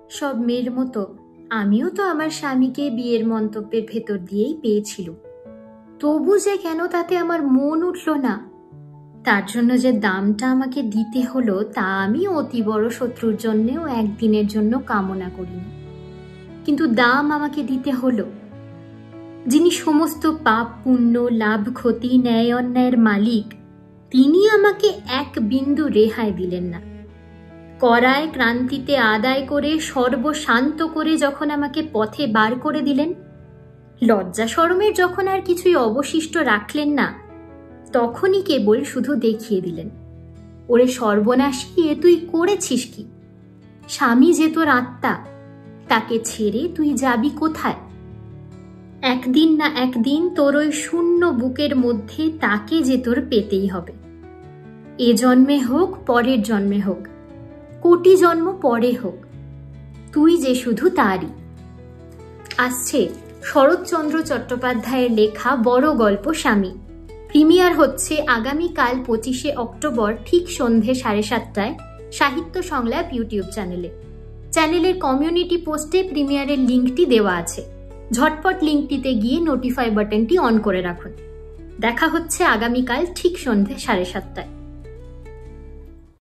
সব মেয়ের মতো আমিও তো আমার স্বামীকে বিয়ের মন্তব্যের ভেতর দিয়েই পেয়েছিল। তবু যে কেন তাতে আমার মন উঠল না, তার জন্য যে দামটা আমাকে দিতে হলো তা আমি অতি বড় শত্রুর জন্যেও একদিনের জন্য কামনা করিনি। কিন্তু দাম আমাকে দিতে হলো। যিনি সমস্ত পাপ পুণ্য লাভ ক্ষতি ন্যায় অন্যায়ের মালিক, তিনি আমাকে এক বিন্দু রেহাই দিলেন না। করায় ক্রান্তিতে আদায় করে সর্বশান্ত করে যখন আমাকে পথে বার করে দিলেন, লজ্জা শরমের যখন আর কিছুই অবশিষ্ট রাখলেন না, তখনই কেবল শুধু দেখিয়ে দিলেন, ওরে সর্বনাশী, এ তুই করেছিস কি? স্বামী যে তোর আত্মা, তাকে ছেড়ে তুই যাবি কোথায়? একদিন না একদিন তোর ওই শূন্য বুকের মধ্যে তাকে যে তোর পেতেই হবে। এ জন্মে হোক পরের জন্মে হোক, কোটি জন্ম পরে হোক, তুই যে শুধু তারই। আসছে শরৎচন্দ্র চট্টোপাধ্যায়ের লেখা বড় গল্প স্বামী। প্রিমিয়ার হচ্ছে আগামীকাল 25শে অক্টোবর ঠিক সন্ধে 7:30টায় সাহিত্য সংলাপ ইউটিউব চ্যানেলে। চ্যানেলের কমিউনিটি পোস্টে প্রিমিয়ারের লিঙ্কটি দেওয়া আছে। ঝটপট লিঙ্কটিতে গিয়ে নোটিফাই বাটনটি অন করে রাখুন। দেখা হচ্ছে আগামীকাল ঠিক সন্ধে 7:30টায়।